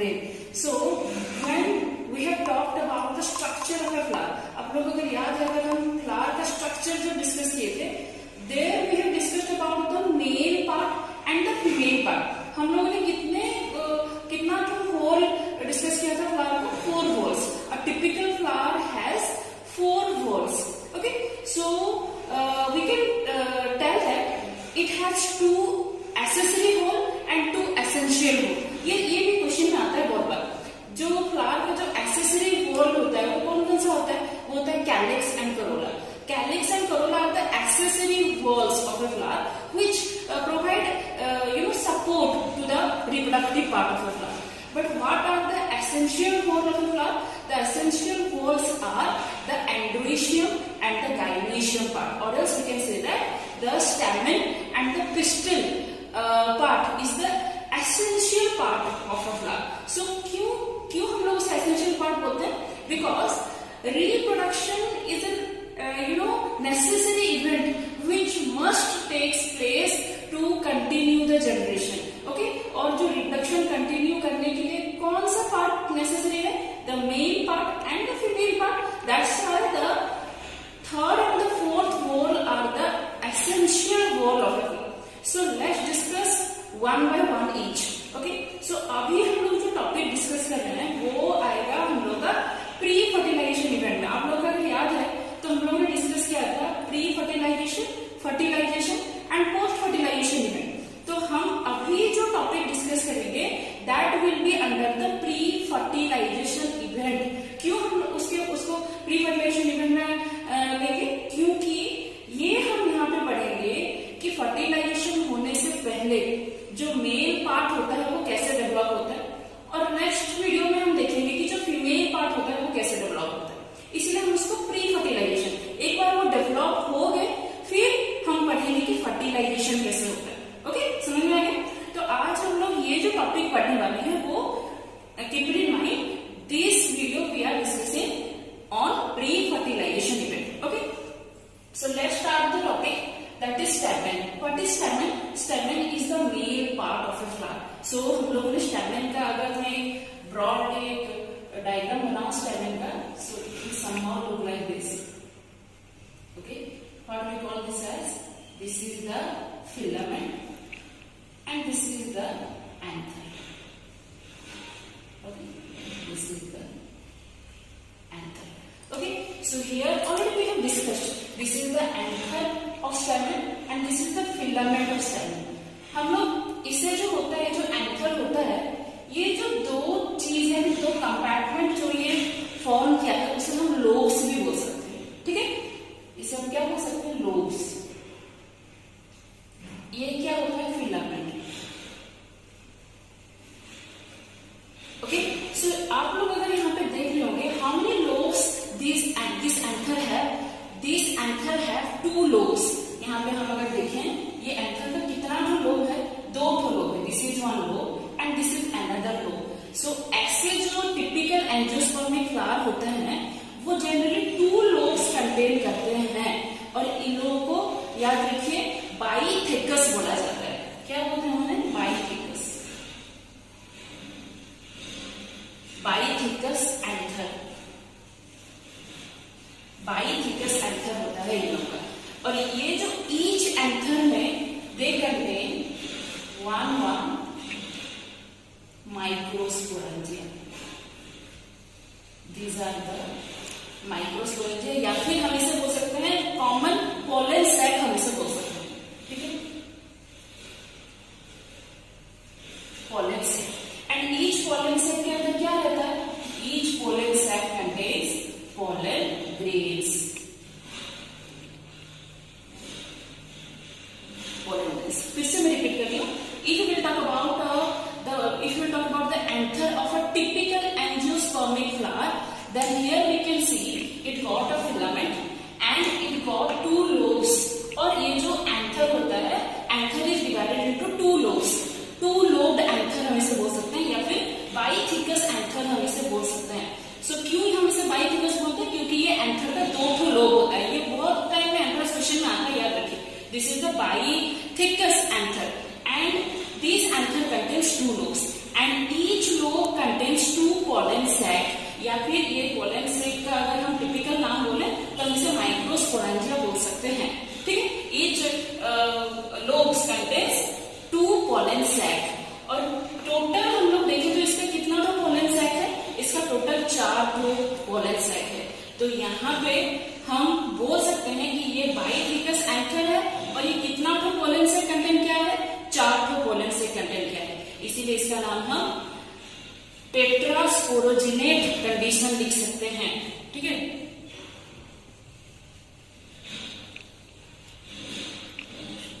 grain. So when we have talked about the structure of a flower, आप लोगों को याद है अगर हम फ्लावर का स्ट्रक्चर जो डिस्कस किए थे, there we have discussed about the male part and the female part. हम लोगों ने कितना जो होल डिस्कस किया था फ्लावर का, 4 holes. A typical flower has 4 holes. Okay, so we can tell that it has 2 accessory hole and 2 essential hole. ये भी क्वेश्चन में आता है बहुत बार. जो फ्लावर का जो एक्सेसरी होल होता है वो कौन कौन सा होता है? वो होता है calyx and Corolla. Calyx and corolla are the accessory whorls of a flower which provide support to the reproductive part of a flower. But what are the essential whorls of a flower? The essential whorls are the androecium and the gynoecium part, or else we can say that the stamen and the pistil part is the essential part of a flower. So क्यों हम लोग उसे essential part बोलते हैं? Because reproduction is a necessary event which must takes place to continue the generation. Okay, और जो reproduction continue करने के लिए कौन सा part necessary है? The male part and the female part. That's why the third and the fourth whole are the essential whole of a flower. So let's discuss one by one each. Okay, so अभी हम लोग जो topic discuss कर रहे हैं वो आएगा हम लोग का प्री फर्टिलाइजेशन इवेंट में. आप लोगों को याद है तो हम लोगों ने डिस्कस किया था pre fertilization, fertilization and post fertilization event. तो हम अभी जो टॉपिक डिस्कस करेंगे that will be under the pre fertilization event. क्यों हम उसको प्री फर्टिलाइजेशन इवेंट में लेंगे? क्योंकि ये हम यहाँ पे पढ़ेंगे कि फर्टिलाइजेशन होने से पहले जो मेल पार्ट होता है वो कैसे डेवलप होता है, और नेक्स्ट वीडियो में हम देखेंगे कि जो फीमेल पार्ट होता है वो कैसे डेवलप होता है. इसलिए हम उसको प्री फर्टिलाइजेशन, एक बार वो डेवलप हो गए फिर हम पढ़ेंगे कि फर्टिलाइजेशन कैसे होता है. ओके, समझ में आ गया? तो आज हम लोग ये जो टॉपिक पढ़ने वाले हैं वो keep in mind, this video we are discussing on pre fertilization event. Okay, so let's start the topic, that is stamen. What is stamen? Stamen is the male part of a flower. So हम लोगों ने stamen का अगर मैं broad एक diagram बनाऊं stamen का, so it will somehow look like this. Okay, what we call this as? This is the filament and this is the anther. Okay, this is the anther. Okay, so here already we have discussed. This is the anther of stamen and this is the filament of stamen. हम लोग इसे जो होता है, जो anther होता है, ये जो दो चीज है, दो कंपार्टमेंट जो ये फॉर्म किया है उसे हम लोब्स भी बोल सकते हैं. ठीक है, इसे हम क्या बोल सकते हैं? लोब्स. ये क्या होता है? फिलामेंट. ओके, सो आप लोग अगर यहाँ पे देख रहे होंगे how many lobes this anther है. This anther have 2 lobes. यहाँ पे हम अगर देखें ये एंथर का कितना जो लोब है? 2 लोब है. This is 1 lobe and this is another lobe. So ऐसे जो टिपिकल एंजियोस्पर्मिक फ्लावर होते हैं वो जनरली 2 लोब्स कंटेन करते हैं, और इन लोगों को याद रखिए बाइथिकस बोला जाता है. क्या बोलते हैं उन्हें? बाइथिकस. बाइथिकस एंथर, बाइथिकस एंथर होता है इन लोगों का. और ये जो ईच एंथर में they contain 1 microsporangia. These are the microsporangia, या फिर हम इसे बोल सकते हैं कॉमन पोलन सैक, हम इसे बोल सकते हैं. ठीक है, pollen sac. And each pollen sac के अंदर क्या रहता है? Each pollen sac contains pollen grains. फिर से मैं रिपीट कर रही हूँ. If you will talk about the anther of a typical angiospermic flower, then here we can see it got a filament and it got 2 lobes. और ये जो anther होता है, anther is divided into 2 lobes. 2 lobed anther हम इसे बोल सकते हैं, या फिर बाइथिकस anther हम इसे बोल सकते हैं. So क्यों हम इसे बाइथिकस बोलते हैं? क्योंकि ये anther का 2 लोब होता है. ये बहुत टाइम में एंट्रेंस क्वेश्चन में आता है, याद रखिए. This is the bitheus anther and this anther contains 2 lobes and each lobe contains contains 2 pollen sac, या फिर ये pollen sac का अगर हम टिपिकल नाम बोले तो हम इसे माइक्रोस्पोरेंजिया बोल सकते हैं, ठीक है। Each lobes contains 2 pollen sac, और टोटल हम लोग देखें तो इसका कितना तो pollen sac है, इसका टोटल 4 तो pollen sac है। तो यहाँ पे हम बोल सकते हैं कि ये बाइथिकस एंथर है, और ये कितना तो pollen sac कंटेंट क्या है, 4 तो pollen sac कंटेंट क्या है, इसीलिए इसका नाम हम टेट्रास्पोरोजिनेट कंडीशन लिख सकते हैं, ठीक है।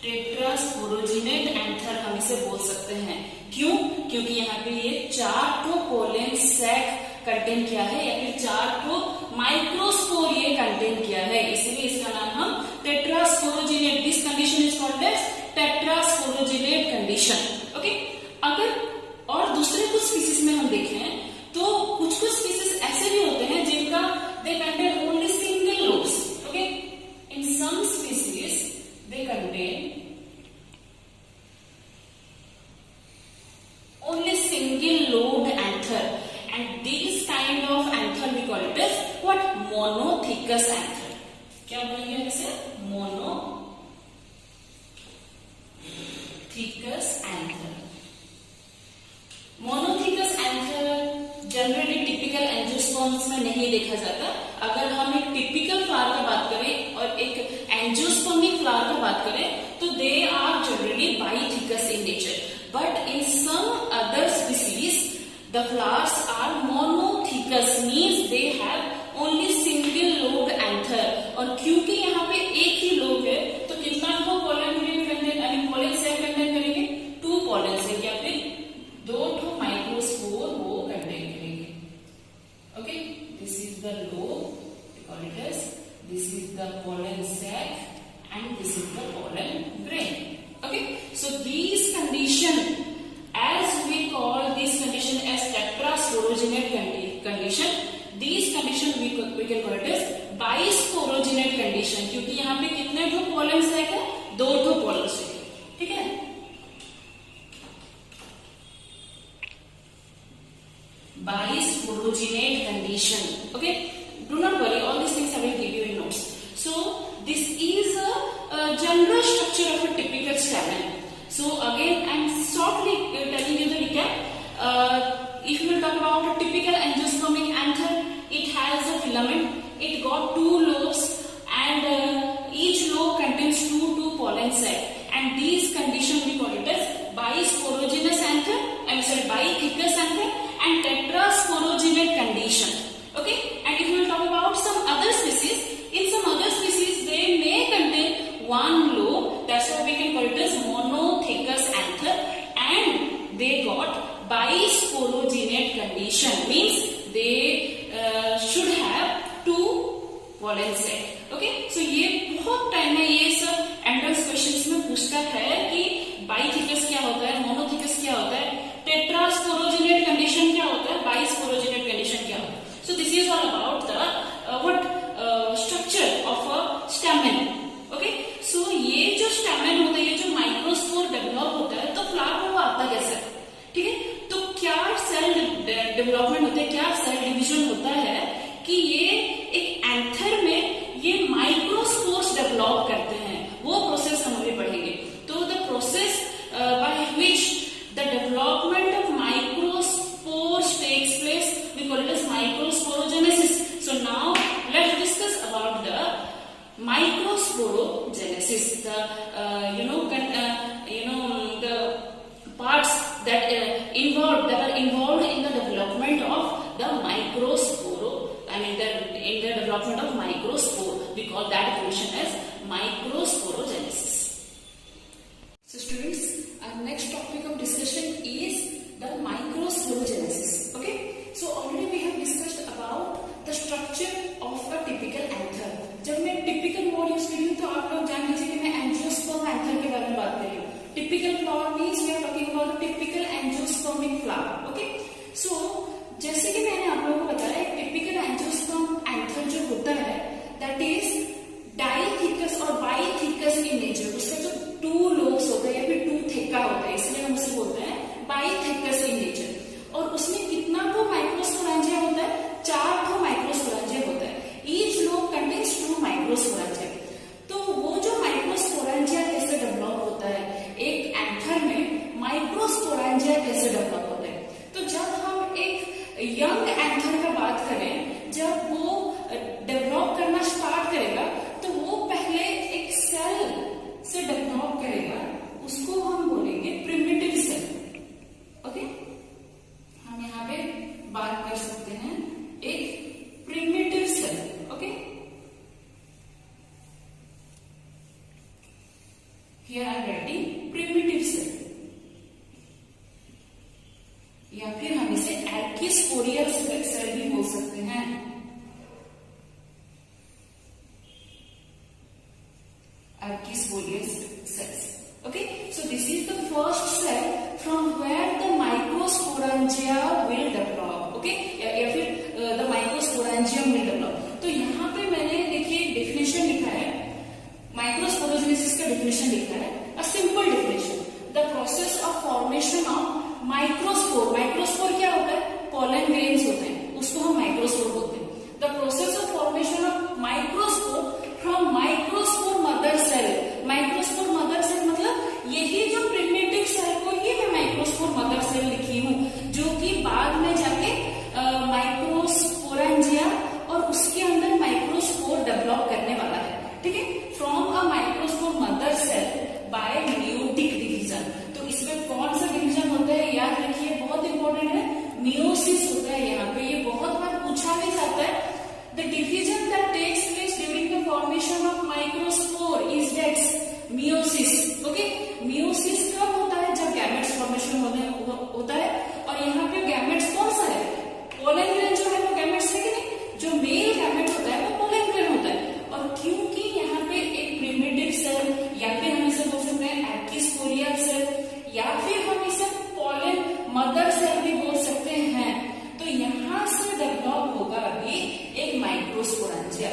टेट्रास्पोरोजिनेट एंथर हम इसे बोल सकते हैं, क्यों? क्योंकि यहाँ पे ये 4 तो pollen sac कंटेंट किया है, या फिर 4 तो माइक्रोस्पोर ये कंटेंट किया है, इसलिए इसका नाम हम tetrasporogenate, this condition is called as tetrasporogenate condition, okay. अगर और दूसरे कुछ स्पीसीज में हम देखें तो कुछ स्पीसीज ऐसे भी होते हैं जिनका they contain only single lobes, okay. In some species they contain only single lobed anther, and this kind of anther we call it as what? Monothecous anther. क्या बोलेंगे इसे? Monothecous anther. Monothecous anther generally typical angiosperms में नहीं देखा जाता। अगर हम एक टिपिकल फ्लावर की बात करें और एक एंजियोस्पर्मिक फ्लावर की बात करें तो they are generally bithecous in nature, but in some other species the flowers are monothecous, means they have only single lobed anther, और क्योंकि यहाँ पे एक ही लोब है तो कितना तो pollen कंटेंट यानी pollen sac कंटेंट करेंगे, 2 pollen sac, या फिर 2 तो माइक्रोस्पोर वो कंटेंट करेंगे, okay. This is the lobe, we call it as this is the pollen sac and this is the pollen grain, okay. So these condition, as we call this condition as tetrasporogenate condition, these condition we can call it as bisporogenate condition, क्योंकि यहाँ पे कितने ठो pollen sac है, 2 ठो pollen sac है, ठीक है। Bisporogenate condition, okay. Do not worry, all these things I will give you in notes. So this is a general structure of a typical stamen. So again, I am shortly telling you the recap. If you will talk about a typical angiospermic anther, it has a filament. It got 2 lobes, and each lobe contains 2 pollen sac. And these conditions we call it as bisporogenous anther. I'm sorry, baithecous anther and tetrasporogenate condition. Okay. And if you will talk about some other species, in some other species they may contain 1 lobe. That's why we can call it as monothecous anther, and they got bisporogenate condition, means they should have 2 pollen sac, okay. So ये बहुत time में ये सब entrance questions में पूछता है कि बाइथिकस क्या होता है, मोनोथिकस क्या होता है, टेट्रास्पोरोजेनेट कंडीशन क्या होता है, बाइस्पोरोजेनेट कंडीशन क्या होता है। So this is all about the structure of a stamen, okay. So ये जो stamen होता है, ये जो माइक्रोस्पोर डेवलप होता है, तो फ्लावर वो आता कैसे, ठीक है। तो क्या सेल डेवलपमेंट होता है, क्या सेल डिवीजन होता है कि ये एक एंथर में ये माइक्रोस्पोर्स डेवलप करते हैं, वो प्रोसेस हम अभी पढ़ेंगे। तो the process by which the development of microspores takes place, we call it as microsporogenesis. So now let's discuss about the microsporogenesis, the the parts that are involved in the development of the microspore, in the development of microspore, we call that condition as microsporogenesis. So students, our next topic of discussion is the microsporogenesis, okay. So already we have discussed about the structure of a typical anther. जब मैं typical word use कर रही हूँ तो आप लोग जान लीजिए कि मैं angiosperm anther के बारे में बात कर रही हूँ। Typical flower means we are talking about a typical angiospermic flower, okay. So जैसे कि मैंने आप लोगों को बताया, typical angiosperm anther जो होता है that is dithecous और bithecous in nature इसे एर्किस्पोरियल सेल भी बोल सकते हैं। Archisporial cells. Okay, so this is the first cell from where the microsporangia will develop. Okay, या फिर the microsporangium will develop. तो यहाँ पे मैंने देखिए डेफिनेशन लिखा है, माइक्रोस्पोरोजेनेसिस का डेफिनेशन लिखा है, a simple definition, the process of formation of microspore. Microspore क्या होता है? pollen grains होते हैं, उसको हम माइक्रोस्पोर बोलते हैं। The process of formation of microspore from microspore mother cell. Microspore mother cell मतलब यही जो प्रिमिटिव सेल को ही मैं माइक्रोस्पोर मदर सेल लिखी हूँ, जो कि बाद में जाके माइक्रोस्पोरेंजिया और उसके अंदर माइक्रोस्पोर डेवलप करने वाला है। ठीक है, from a microspore mother cell by meiotic division. तो इसमें कौन सा डिवीजन होता है याद रखिए, बहुत इंपॉर्टेंट है, मियोसिस होता है। यहाँ पे ये बहुत बार पूछा भी जाता है। The division that takes place during the formation of microspore is that meiosis. Okay, meiosis कब होता है? जब गैमेट्स फॉर्मेशन होता है। और यहाँ पे गैमेट्स कौन सा है? पोलन ग्रेन जो है वो गैमेट्स है कि नहीं? जो मेल गैमेट होता है वो पोलन ग्रेन होता है। और क्योंकि यहाँ पे एक प्रिमिटिव सेल, या फिर हम इसे बोल सकते हैं एर्किस्पोरियल सेल, या फिर हम इसे पोलन मदर सेल भी बोल सकते हैं, तो यहाँ से डेवलप होगा अभी एक माइक्रोस्पोरेंजिया।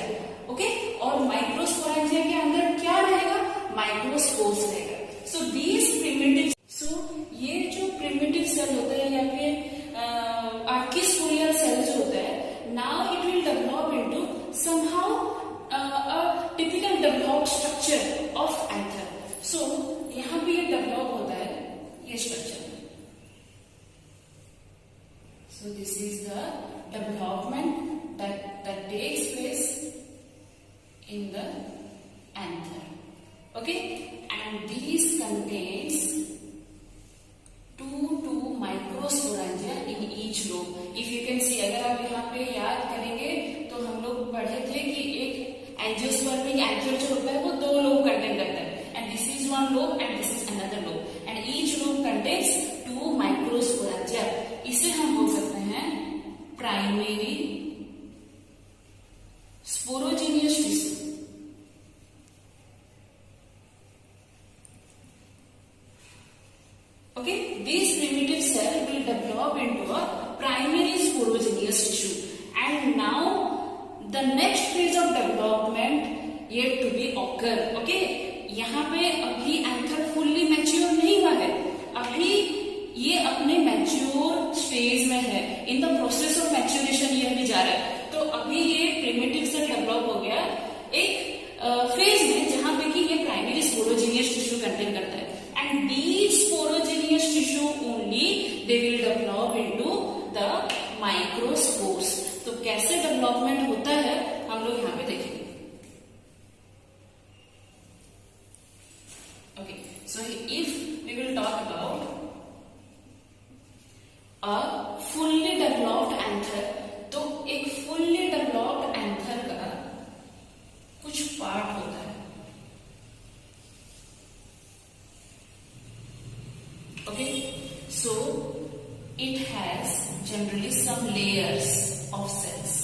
ओके, और माइक्रोस्पोरेंजिया के अंदर क्या रहेगा? माइक्रोस्पोर्स रहेगा। सो दीज प्रिमिटिव, सो ये जो प्रिमिटिव सेल होता है या फिर आर्किस्पोरियल सेल जो होता है, now it will develop into somehow a typical developed structure of anther. So यहाँ पे ये डेवलप होता है ये structure. So this is the development that takes place in the anther. Okay, and these contains two microsporangia in each lobe. If you can see, अगर आप यहाँ पे याद करेंगे तो हम लोग पढ़े थे कि एक एंजियोस्पर्मिक एंथर जो होता है वो दो लोब कंटेन करता है, and this is one lobe and this is another lobe, and each lobe contains two microsporangia. इसे हम बोल सकते हैं primary sporogenous tissue. Okay, this primitive cell will develop into a primary sporogenous tissue, and now the next phase of development yet to be occur. Okay, यहाँ पे अभी anther fully mature नहीं हुआ है, अभी ये अपने मैच्योर स्टेज में है, in the process of maturation ये अभी जा रहा है। तो अभी ये प्रिमिटिव सेल डेवलप हो गया एक फेज में जहां पे कि ये प्राइमरी स्पोरोजीनियस टिश्यू कंटेन करता है, and these sporogenous tissue only they will develop into the microspores. तो कैसे डेवलपमेंट होता है हम लोग यहाँ पे देखेंगे। Okay, so if we will talk about a fully developed anther, तो एक फुल्ली डेवलप्ड एंथर का कुछ पार्ट होता है। Okay, so it has generally some layers of cells.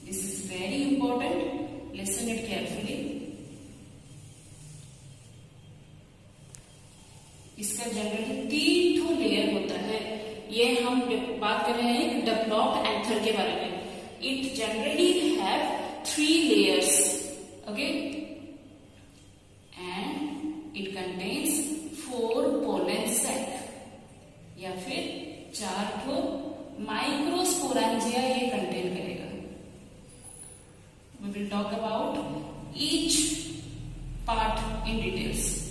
This is very important, listen it carefully. इसका generally 3 layer होता है। ये हम बात कर रहे हैं एक डेवलप्ड एंथर के बारे में। It generally have 3 layers, okay, and it contains 4 pollen sac, या फिर 4 माइक्रोस्पोरेंजिया ये कंटेन करेगा। We will talk about each part in details.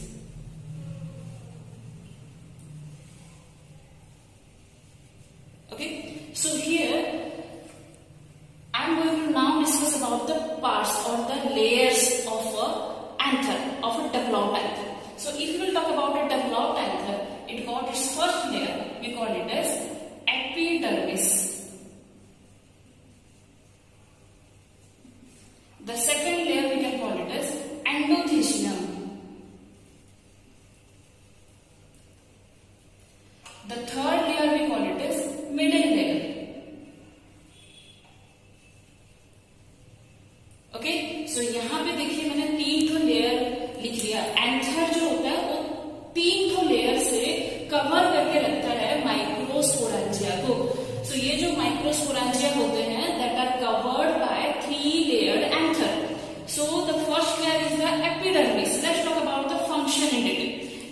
Okay, so here I am going to now discuss about the parts or the layers of a anther, of a developed anther. So if we will talk about a developed anther, it got its first layer, we call it as epidermis. The second layer we can call it as endothecium. The third layer we call it as middle layer. Okay, so यहाँ पे देखिए मैंने 3 ठो layer लिख लिया. Anther जो होता है वो 3 ठो लेयर से कवर करके रखता है माइक्रोस्पोरेंजिया को. सो ये जो माइक्रोस्पोरेंजिया होते हैं that are covered by 3 layered anther. So the first layer is the epidermis. Let's talk about the function in detail.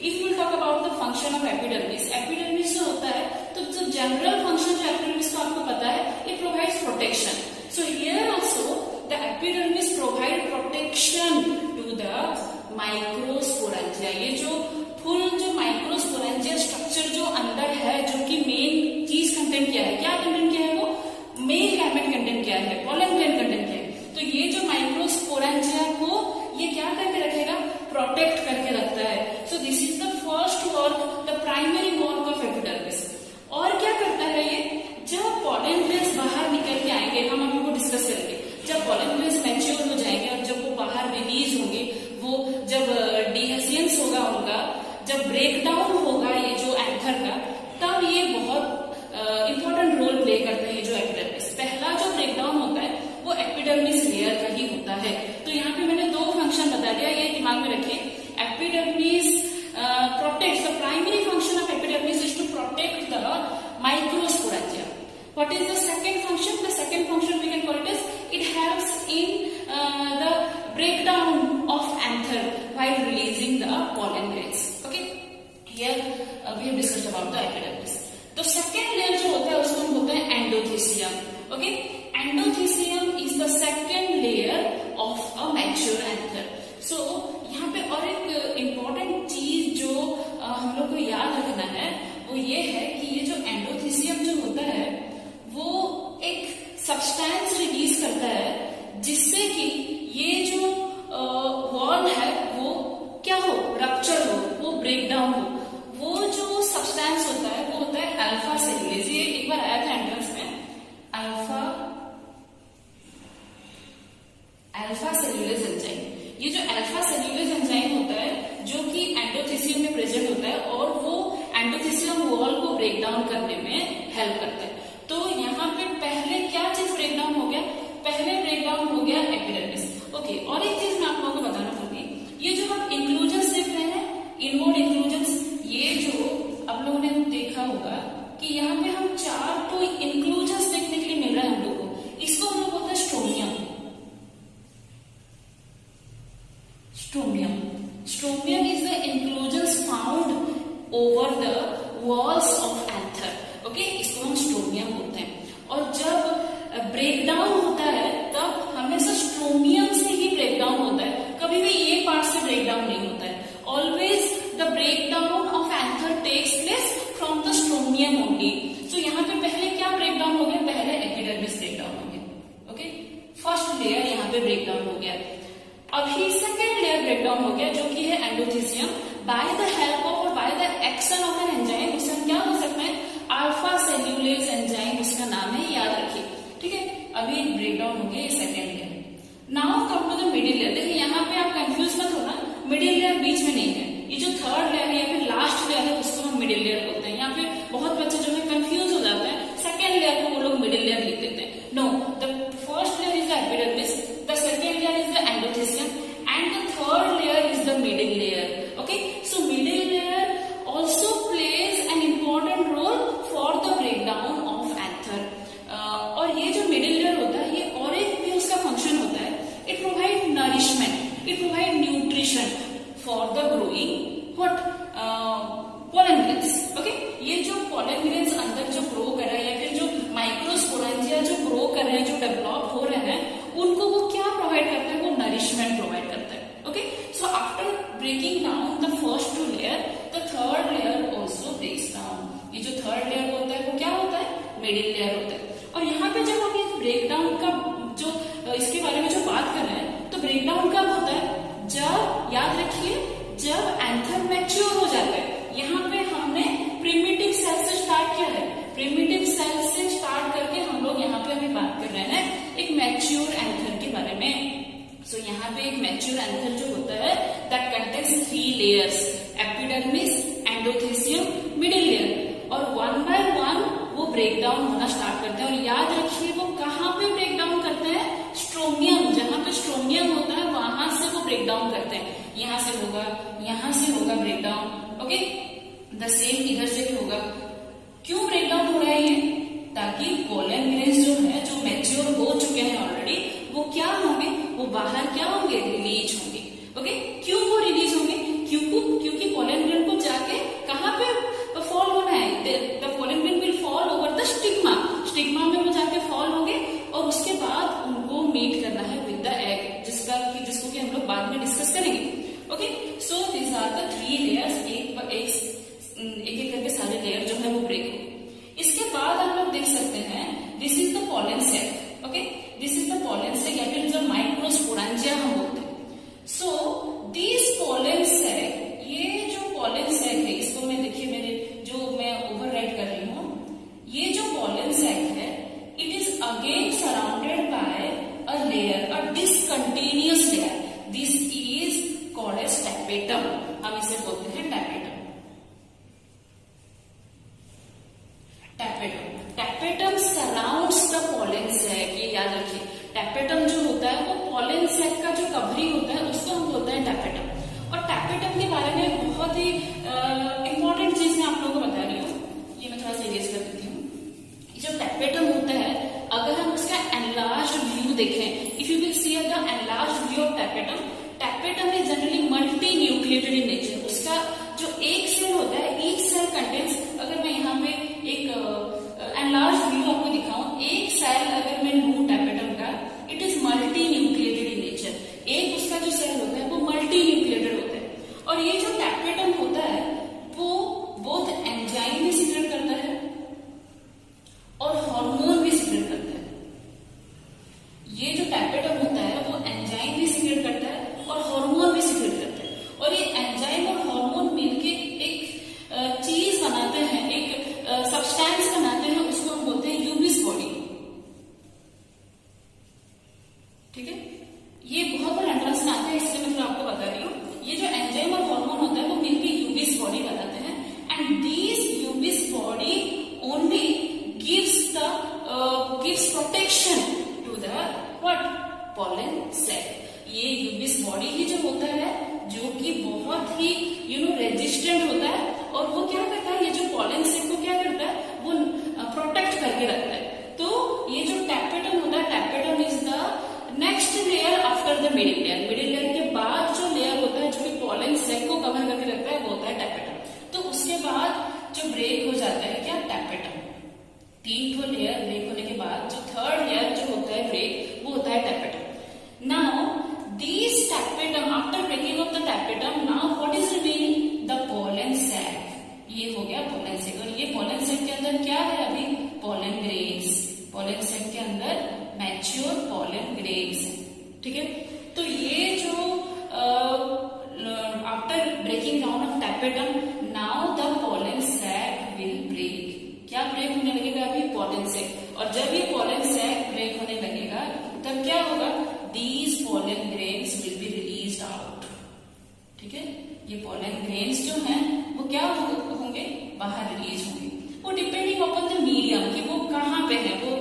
If will talk about the function of epidermis, epidermis जो होता है तो जो जनरल फंक्शन जो epidermis का आपको पता है, it provides protection. So here also the epidermis provide protection to the microsporangia. ये जो फुल जो माइक्रोस्पोरेंजिया स्ट्रक्चर जो अंदर है, जो कि मेन चीज कंटेंट क्या है, क्या कंटेंट क्या है, वो मेल गैमेट कंटेंट क्या है, पोलन ग्रेन कंटेंट क्या है. तो ये जो माइक्रोस्पोरेंजिया को ये क्या करके रखेगा, प्रोटेक्ट करके रखता है. सो this is the first work, the primary work of epidermis. और क्या करता है ये, जब पोलन ग्रेन्स बाहर निकल के आएंगे, हम अभी वो डिस्कस करेंगे, जब पोलन ग्रेन्स मैच्योर हो जाएंगे और जब वो बाहर रिलीज होंगे, वो जब डिहेसियंस होगा उनका, जब ब्रेकडाउन होगा ये जो एंथर का, तब ये बहुत इंपॉर्टेंट रोल प्ले करते हैं जो एपिडर्मिस. पहला जो ब्रेकडाउन होता है वो एपिडर्मिस लेयर का ही होता है. तो यहाँ पे मैंने 2 फंक्शन बता दिया, ये दिमाग में रखिए. Epidermis protects, the primary function of epidermis is to protect the microsporangia. What is the second function? The second function we can call it as, it helps in the breakdown of anther while releasing the pollen grains. Okay, here we have discussed about the epidermis. तो second layer जो होता है उसको हम बोलते हैं endothecium. Okay, endothecium is the second layer of a mature anther. So यहाँ पे और एक important चीज जो हम लोग को याद रखना है वो ये है कि ये जो एंडोथीसियम जो होता है वो एक सब्सटेंस रिलीज करता है जिससे कि ये जो वॉल है वो क्या हो, रप्चर हो, वो ब्रेक डाउन हो. वो जो सब्सटेंस होता है वो होता है अल्फा सेल्यूलेज. ये एक बार आया था एंट्रेंस में, अल्फा सेल्यूलेज एंजाइम. ये जो अल्फा सेल्यूलेज एंजाइम होता है जो कि एंडोथीसियम में प्रेजेंट होता है और वो एंडोथीसियम वॉल को ब्रेक डाउन करने में हेल्प करता है. तो यहाँ पे पहले क्या चीज ब्रेकडाउन हो गया, पहले ब्रेकडाउन हो गया एपिडर्मिस. ओके, और एक चीज मैं आप लोगों को बताना चाहूंगी, ये जो हम इंक्लूजन्स देख रहे हैं, इनवर्ड इंक्लूजन्स, ये जो आप लोगों ने देखा होगा कि यहाँ पे हम 4 तो इंक्लूजन्स देखने के लिए मिल रहा है हम लोग को. इसको हम लोग बोलते हैं stomium. Stomium is the inclusions found over the walls of anther. Okay, इसको हम स्ट्रोमियम बोलते हैं. और जब ब्रेकडाउन होता है तब हमेशा स्ट्रोमियम से ही ब्रेकडाउन होता है, कभी भी ये पार्ट से ब्रेकडाउन नहीं होता है. Always the breakdown of anther takes place from the stomium only. So यहाँ पे पहले क्या ब्रेकडाउन हो गया, पहले एपिडर्मिस ब्रेकडाउन हो गया. ओके, फर्स्ट लेयर यहाँ पे ब्रेकडाउन हो गया. अभी सेकेंड लेयर ब्रेकडाउन हो गया जो कि है endothecium. By the help of और by the action of an enzyme, उसे हम क्या बोल सकते हैं, अल्फा सेल्यूलेज एंजाइम उसका नाम है, याद रखिए. ठीक है, अभी ब्रेकडाउन हो गया second layer. Now come to the middle layer. देखिए यहाँ पे आप कंफ्यूज मत होना, मिडिल लेयर बीच में नहीं है. ये जो थर्ड लेयर है या फिर लास्ट लेयर है उसको हम मिडिल लेयर बोलते हैं. यहाँ पे बहुत बच्चे जो है कंफ्यूज हो जाते हैं, सेकेंड लेयर को वो लोग मिडिल लेयर लिख देते हैं. No, the first layer is the epidermis, the second layer is the endothecium and the third layer is the middle layer. Okay, so middle layer also plays an important role for the breakdown of anther. और ये जो middle layer होता है ये और एक भी उसका फंक्शन होता है, it provide nourishment, it provide nutrition for the growing what pollen grains. Okay, ये जो pollen grains अंदर जो grow कर रहा है या फिर जो माइक्रोस्पोरेंजिया जो grow कर रहे हैं, जो डेवलप हो रहे हैं, उनको वो क्या प्रोवाइड करता है, वो nourishment प्रोवाइड करता है. Okay, so after breaking down the first 2 layer, the third layer also breaks down. ये जो थर्ड लेयर होता है वो क्या होता है, मिडिल लेयर होता है. और यहाँ पे जब हम इस ब्रेकडाउन का जो इसके बारे में जो बात कर रहे हैं, तो ब्रेकडाउन कब होता है, जब, याद रखिए, जब एंथर मैच्योर हो जाता है. यहाँ पे हमने प्रिमिटिव सेल से स्टार्ट किया है, प्रिमिटिव सेल से स्टार्ट करके हम लोग यहाँ पे अभी बात कर रहे हैं एक मैच्योर एंथर के बारे में. सो यहाँ पे एक मैच्योर एंथर जो होता है that contains 3 layers, epidermis, endothecium, middle layer. और ब्रेक डाउन होना स्टार्ट करते हैं। और याद रखिए वो कहाँ पे ब्रेक डाउन करते हैं, स्ट्रोमियम, जहां पे स्ट्रोमियम होता है वहां से वो ब्रेक डाउन करते हैं। यहाँ से होगा break down. Okay, the same इधर से भी होगा। क्यों ब्रेक डाउन हो रहा है ये, ताकि पोलन ग्रेन्स जो है, जो मैच्योर हो चुके हैं ऑलरेडी, वो क्या होंगे, वो बाहर क्या होंगे, रिलीज होंगे। ओके, क्यों वो रिलीज होंगे, क्योंकि पोलन ग्रेन को जाके कहाँ पे फॉल होना है, the pollen grain will fall over the stigma में वो जाके फॉल होंगे और उसके बाद उनको मीट करना है विद द एग, जिसको कि हम लोग बाद में डिस्कस करेंगे। Okay, so this are the 3 layers, एक करके सारे लेयर जो है वो ब्रेक हो। इसके बाद हम लोग देख सकते हैं this is the pollen sac. Okay, this is the pollen sac या फिर जो माइक्रोस्पोरेंजिया हम बोलते हैं। सो दिस पोलन सैक, ये जो पोलन सैक है, इसको मैं देखिए मैं ओवरराइट कर रही हूँ, ये जो पोलन सैक है it is again surrounded by a layer, a discontinuous layer. This is called as tapetum, हम इसे बोलते हैं tapetum. Tapetum surrounds the pollen sac, ये याद रखिए। टैपेटम जो होता है वो पोलन सैक का जो कवरिंग होता है उसको हम बोलते हैं टैपेटम। और टैपेटम के बारे में बहुत ही इंपॉर्टेंट चीज मैं आप लोगों को बता रही हूँ, ये मैं थोड़ा सा इरेज कर देती हूँ। जो टैपेटम होता है, अगर हम उसका एनलार्ज्ड व्यू देखें, if you will see the enlarged view of tapetum, tapetum is generally multi nucleated in nature. उसका जो एक सेल होता है, ईच सेल कंटेन्स, अगर मैं यहाँ पे एक एनलार्ज व्यू आपको दिखाऊं, एक सेल अगर मैं लूं टैपेटम का, it is multi nucleated in nature. एक उसका जो सेल होता है वो मल्टी न्यूक्लिएटेड होता है। और ये जो टैपेटम होता है वो बोथ एंजाइम भी सीक्रेट करता है और हार्मोन भी सीक्रेट करता है। ये जो टैपेटम होता है वो एंजाइम भी सीक्रेट करता है और हार्मोन भी सीक्रेट करता है। और ये एंजाइम और हार्मोन मिलके एक चीज बनाते हैं, एक सब्सटेंस बनाते हैं, उसको हम बोलते हैं यूबिस बॉडी। ठीक है, ये बहुत बार एंट्रेंस में आते हैं, इसलिए मैं आपको बता रही हूँ। ये जो एंजाइम और हार्मोन होता है वो मिलकर यूबिस बॉडी बनाते हैं, and this Ubisch body only gives protection to the what, pollen sac. ये यूबिस बॉडी ही जो होता है, जो कि बहुत ही रेजिस्टेंट होता है, और वो क्या करता है, ये जो पोलन सैक को क्या करता है, वो प्रोटेक्ट करके रखता है। तो ये जो टैपेटम होता है, tapetum is the next layer after the middle layer. Middle layer के बाद जो लेयर होता है जो कि पोलन सैक को कवर करके रखता है वो होता है टैपेटम। तो उसके बाद जो ब्रेक हो जाता है क्या, टैपेटम। 3 लेयर ब्रेक होने के बाद जो 3rd लेयर जो होता है ब्रेक, वो होता है tapetum. Now this tapetum, after breaking off the tapetum, now what is remaining, the pollen sac. ये हो गया पोलन सैक। और ये पोलन सैक के अंदर क्या है, अभी पोलन ग्रेन्स। पोलन सैक के अंदर मैच्योर पोलन ग्रेन्स है। ठीक है, तो ये जो after breaking down of tapetum, now the pollen sac will break. क्या ब्रेक होने लगेगा, अभी पोलन सैक। और जब ये पोलन सैक ब्रेक होने लगेगा तब क्या होगा, these pollen grains will be released out. ठीक है, ये पोलन ग्रेन्स जो हैं वो क्या होंगे, बाहर रिलीज होंगे। वो डिपेंडिंग अपॉन द मीडियम कि वो कहाँ पे है, वो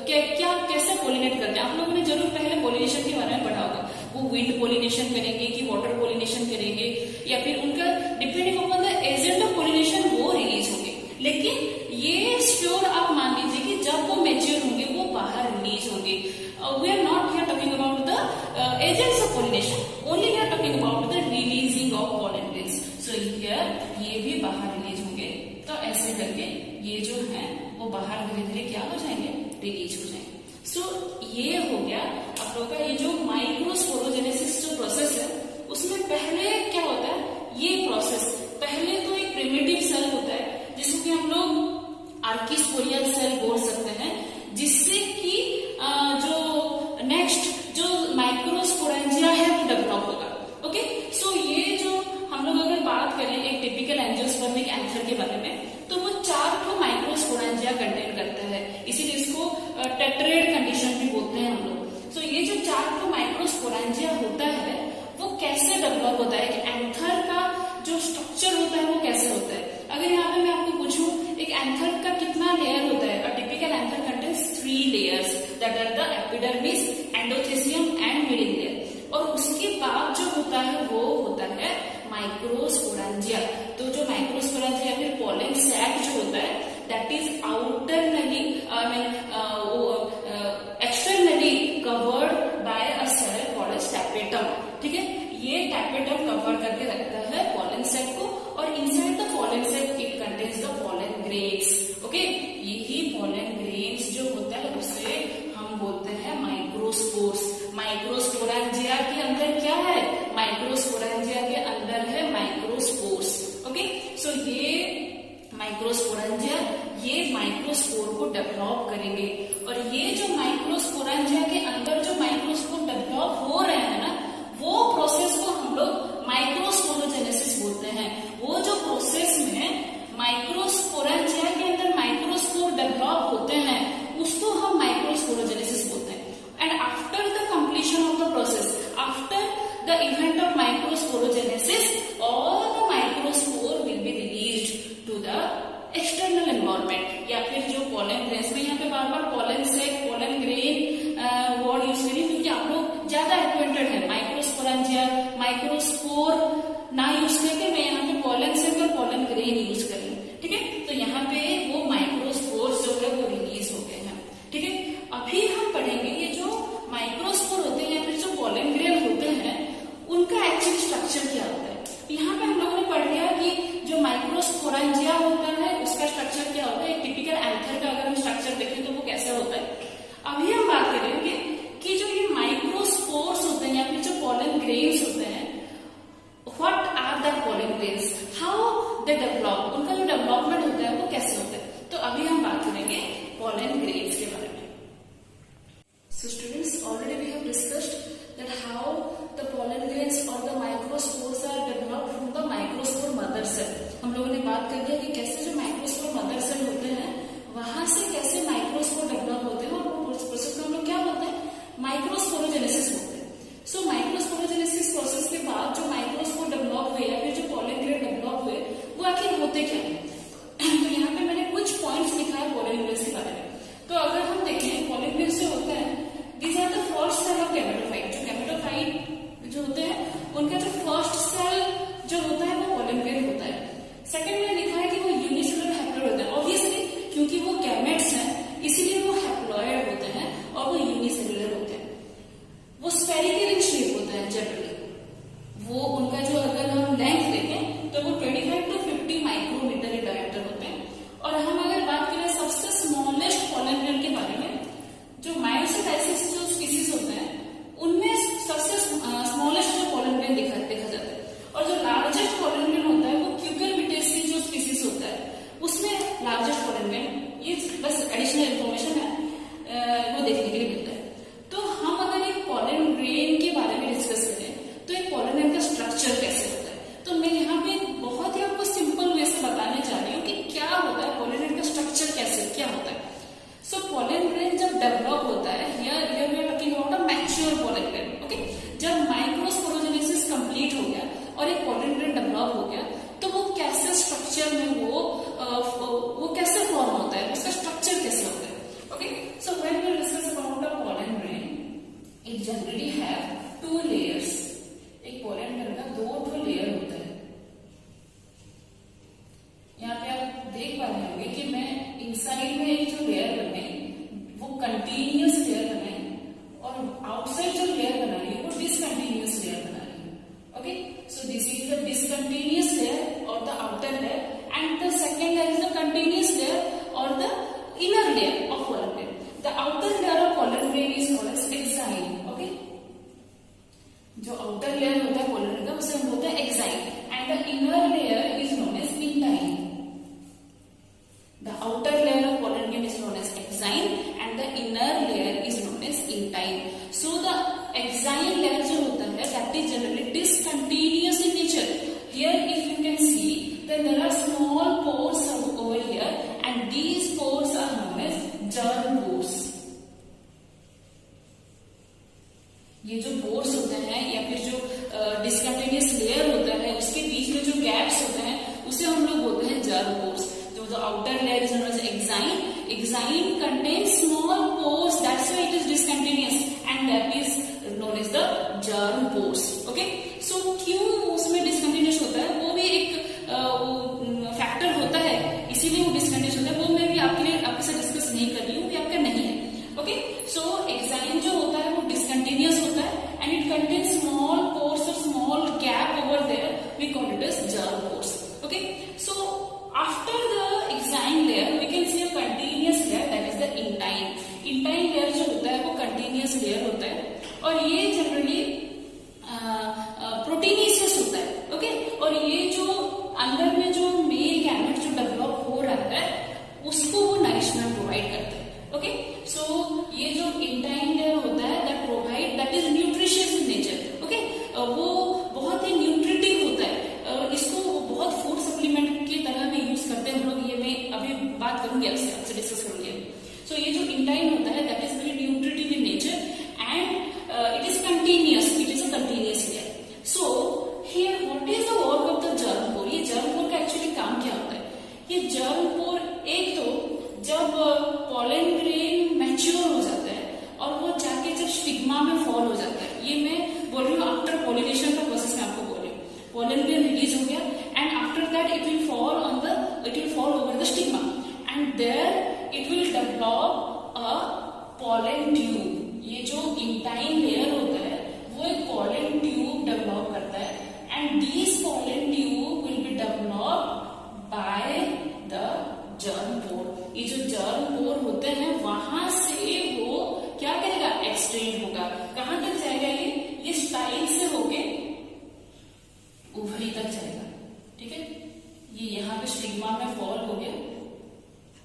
क्या कैसे पोलिनेट करते हैं। आप लोगों ने जरूर पहले पोलिनेशन के बारे में पढ़ा होगा, वो विंड पोलिनेशन करेंगे कि वाटर पोलिनेशन करेंगे, या फिर उनका depending upon the agent of pollination वो रिलीज होंगे। लेकिन ये श्योर आप मान लीजिए कि जब वो मेच्योर होंगे वो बाहर रिलीज होंगे। We are not here talking about the agents of pollination, only we are talking about the releasing of pollen grains. So here ये भी बाहर रिलीज होंगे। तो ऐसे करके ये जो है वो बाहर धीरे धीरे क्या हो जाएंगे, रिलीज हो जाएंगे। सो ये हो गया आप लोगों का ये जो माइक्रोस्पोरोजेनेसिस जो प्रोसेस है, उसमें पहले क्या होता है, ये प्रोसेस पहले तो एक प्रिमिटिव सेल होता है जिसको कि हम लोग आर्किस्पोरियल सेल बोल सकते हैं, जिससे कि जो नेक्स्ट जो माइक्रोस्पोरेंजिया है वो डेवलप होगा। ओके, सो ये जो हम लोग अगर बात करें एक टिपिकल एंजियोस्पर्मिक एंथर के बारे में, तो वो 4 माइक्रोस्पोरेंजिया कंटेन करता है, इसीलिए इसको टेट्रेड कंडीशन भी बोलते हैं हम लोग। सो ये जो 4 माइक्रोस्पोरेंजिया होता है वो कैसे डेवलप होता है, कि एंथर का जो स्ट्रक्चर होता है वो कैसे होता है। अगर यहाँ पे मैं आपको पूछूं एक एंथर का कितना लेयर होता है, 3 layers that are the epidermis, endothelium and middle layer. और उसके बाद जो होता है वो होता है माइक्रोस्पोरेंजिया. तो जो माइक्रोस्पोरेंजिया फिर पॉलन सैक जो होता है that is outernally externally covered by a cell called as tapetum. ठीक है, ये टैपेटम कवर करके रखता है पॉलन सैक को और inside the pollen sac it contains the pollen grains. Okay, यही पॉलन ग्रेन्स जो होता है उसे हम बोलते हैं माइक्रोस्पोर्स. माइक्रोस्पोरेंजिया के अंदर क्या है? माइक्रोस्पोरेंजिया के अंदर है माइक्रोस्पोर्स. ओके, सो ये माइक्रोस्पोरेंजिया ये माइक्रोस्पोर को डेवलप करेंगे और ये जो माइक्रोस्पोरेंजिया के अंदर जो माइक्रोस्पोर डेवलप हो रहे हैं ना, वो प्रोसेस को हम लोग माइक्रोस्पोरोजेनेसिस बोलते हैं. वो जो प्रोसेस में माइक्रोस्पोरेंजिया के अंदर माइक्रोस्पोर डेवलप होते हैं उसको हम माइक्रोस्पोरोजेनेसिस बोलते हैं. And after the completion of the process, after the event of microsporogenesis, all the microspore will be released to the external environment. या फिर जो पॉलन ग्रेन्स में, यहाँ पे बार बार pollen sac pollen grain word use करिए क्योंकि आप लोग ज्यादा एक्वेंटेड है. माइक्रोस्पोरेंजिया माइक्रोस्पोर ना यूज करके मैं यहाँ पे पॉलन सैक और पॉलन ग्रेन यूज कर रही हूँ. ठीक है, तो यहाँ पे वो माइक्रोस्पोर जो है वो रिलीज हो गए हैं. ठीक है, अभी हम पढ़ेंगे ये जो माइक्रोस्पोर होते हैं या फिर जो पॉलन ग्रेन होते हैं उनका एक्चुअल स्ट्रक्चर क्या होता है. यहाँ पे हम लोगों ने पढ़ लिया कि जो माइक्रोस्पोरेंजिया होता है उसका स्ट्रक्चर क्या होता है. एक टिपिकल एंथर का अगर हम स्ट्रक्चर देखें तो वो कैसा होता है. अभी हम बात करेंगे कि जो ये माइक्रोस्पोर्स होते हैं या फिर जो पॉलन ग्रेन्स होते हैं, what are the pollen grains, how they develop, उनका जो डेवलपमेंट होता है वो कैसे होता है. तो अभी हम बात करेंगे पॉलन ग्रेन्स के बारे में. So students, already we have discussed that how the pollen grains or the microspores are developed from the microspore mother cell. हम लोगों ने बात कर दिया कि कैसे जो माइक्रोस्पोर मदर सेल होते हैं वहां से कैसे माइक्रोस्पोर डेवलप होते हैं और वो प्रोसेस को हम लोग क्या बोलते हैं, माइक्रोस्पोरोजेनेसिस बोलते हैं. सो माइक्रोस्पोरोजेनेसिस प्रोसेस के बाद जो माइक्रोस्पोर डेवलप हुए या फिर जो पॉलन ग्रेन डेवलप हुए वो आखिर होते क्या है. तो यहाँ पे मैंने कुछ पॉइंट्स लिखा है पॉलन ग्रेन्स के बारे में. तो अगर हम देखें पॉलन ग्रेन्स जो होते हैं these are the first cell of gametophyte. जो gametophyte जो होते हैं उनका जो फर्स्ट सेल जो होता है वो पॉलन ग्रेन होता है. सेकंड में लिखा है कि वो यूनिसेलुलर हैप्लॉइड होते हैं. ऑब्वियसली क्योंकि वो गैमेट्स हैं इसीलिए वो हैप्लॉइड होते हैं और वो यूनिसेलुलर होते हैं. वो स्फेरिकल इन शेप होता है जनरली. वो उनका जो अगर हम लेंथ देखें तो वो 25 to 50 माइक्रोमीटर इन डायमीटर होते हैं. और हम अगर बात करें सबसे स्मॉलेस्ट पॉलन ग्रेन के बारे में, जो मायोसिटाइसिस जो स्पीसीज होते हैं उनमें सबसे स्मॉलेस्ट जो पॉलन ग्रेन देखा जाता है. और जो लार्जेस्ट पॉलन ग्रेन होता है वो क्यूकरबिटेसी जो स्पीसीज होता है उसमें लार्जेस्ट पॉलन ग्रेन. ये बस एडिशनल इंफॉर्मेशन है, वो देखने के लिए मिलता है. तो हम अगर एक पॉलन ग्रेन के बारे में डिस्कस करें तो एक पॉलन ग्रेन का स्ट्रक्चर कैसे होता है, तो मैं यहाँ पे बहुत ही आपको सिंपल वे से बताने जा रही हूँ कि क्या होता है पॉलन ग्रेन का स्ट्रक्चर कैसे क्या होता है. सो पॉलन ग्रेन जब डेवलप होता है, here we are talking about a mature pollen grain. Okay, जब माइक्रोस्पोरोजेनेसिस कंप्लीट हो गया और एक पॉलन ग्रेन डेवलप हो गया तो वो कैसे स्ट्रक्चर में वो कैसे फॉर्म होता है, उसका स्ट्रक्चर कैसे होता है. Okay, so when we discuss about a pollen grain it generally have 2 layers. एक पॉलन ग्रेन का 2 लेयर होता है. यहाँ पे आप देख पा रहे होंगे कि मैं इनसाइड में एक जो लेयर बनाई वो कंटिन्यूअस लेयर बनाई और आउटसाइड जो लेयर बना रही है वो डिसकंटिन्यूअस लेयर बना रही है. Okay, so this is the discontinuous layer और the outer layer and the second layer is the continuous layer और the inner layer of pollen grain. The outer layer of pollen grain is called as exine. Okay, जो outer layer होता है pollen grain का उसे हम बोलते हैं exine and the inner layer is known as intine. The outer layer of pollen grain is known as exine and the inner layer is known as intine. So the exine layer जो होता है that is generally discontinuous in nature. Here if you can see then there are small pores over here and these pores are known as germ pores. ये जो pores होते हैं या फिर जो discontinuous layer होता है उसके बीच में जो gaps होते हैं उसे हम लोग बोलते हैं germ pores. The outer layer is known as exine exine contains small pores, that's why it is discontinuous, and that is known as the germ pores. Okay, so क्यों उसमें discontinuous होता है, वो भी एक फैक्टर होता है, इसीलिए वो discontinuous होता है, वो मैं भी आपके साथ डिस्कस नहीं कर रही हूँ, ये आपका नहीं है. ओके, सो exine जो होता है वो discontinuous होता है and it contains small pores or small gap over there, we call it as germ pores. Okay, so after the exine layer we can see a continuous layer, that is the intine. Intine layer जो होता है वो continuous layer होता है और ये generally proteinaceous होता है. ओके, और ये जो अंदर में जो मेल गैमेट जो डेवलप हो रहा है उसको वो नरिशमेंट प्रोवाइड करता है. ओके, सो ये जो इंटाइन लेयर होता है that is nutritious in nature. Okay, वो बहुत ही न्यूट्रिटिव होता है, इसको बहुत फूड सप्लीमेंट की तरह में यूज करते हैं हम लोग. ये मैं अभी बात करूंगी आपसे डिस्कस करूंगी. सो ये जो इंटाइन होता है that is very nutritive in nature and it is continuous, it is a continuous layer. So here what is the work of the germ pore? ये जर्म पोर का एक्चुअली काम क्या होता है? ये जर्म पोर एक तो जब पॉलन ग्रेन मैच्योर हो जाता है और वो जाके जब स्टिग्मा में फॉल हो जाता है, ये मैं बोल रही हूँ आफ्टर पॉलिनेशन का प्रोसेस में आपको बोल रही हूँ. पॉलन ग्रेन रिलीज हो गया and after that it will fall over the stigma and there it will develop a pollen tube. ये जो इंटाइन लेयर होता है वो एक पॉलन ट्यूब डेवलप करता है and this pollen tube will be developed by the germ pore. ये जो जर्म पोर होते हैं वहां से वो क्या करेगा, एक्सटेंड होगा. कहां तक जाएगा? ये स्टाइल से होके ओवरी तक जाएगा. ठीक है, ये यहाँ पे स्टिग्मा में फॉल हो गया.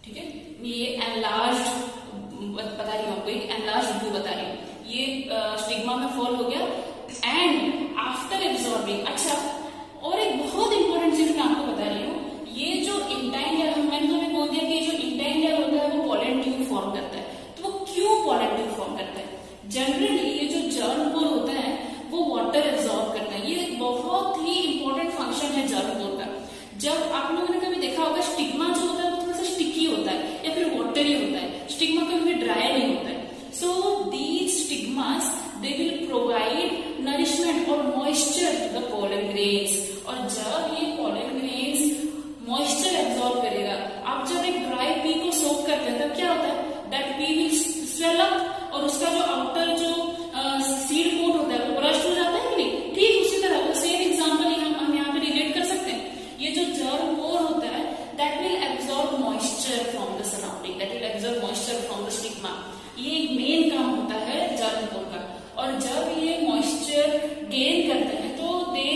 ठीक है, ये एनलार्ज्ड बता रही हूँ आपको, एक एनलार्ज्ड व्यू बता रही हूँ. ये स्टिग्मा में फॉल हो गया एंड आफ्टर एब्जॉर्बिंग. अच्छा, और एक बहुत इंपॉर्टेंट चीज मैं आपको बता रही हूँ, ये जो इंटाइन लेयर, मैंने तो बोल दिया कि जो इंटाइन लेयर होता है वो पॉलन ट्यूब फॉर्म करता है. तो वो क्यों पॉलन ट्यूब फॉर्म करता है? जनरली ये जो जर्म पोर होता है वो वाटर एब्जॉर्ब करता है. ये एक बहुत ही इंपॉर्टेंट फंक्शन है जर्म पोर का. जब आप लोगों ने कभी देखा होगा स्टिग्मा जो होता है वो थोड़ा सा स्टिकी होता है या फिर वाटरी होता है, स्टिग्मा कभी ड्राई नहीं होता है. So these stigmas they will provide nourishment और moisture to the pollen grains. और जब ये पॉलन ग्रेन्स मॉइस्चर एब्जॉर्ब करेगा, आप जब एक ड्राई पी को सोक करते हैं तब क्या होता है, that P will swell up और उसका जो आउटर जो सीड कोट होता है वो ब्रस्ट हो जाता है कि नहीं. ठीक उसी तरह वो सेम एग्जांपल हम यहाँ पे रिलेट कर सकते हैं. ये जो जर्म पोर होता है that will absorb moisture from the surrounding, that will absorb moisture from the stigma. ये एक मेन काम होता है जर्म पोर का. और जब ये मॉइस्चर गेन करते हैं तो they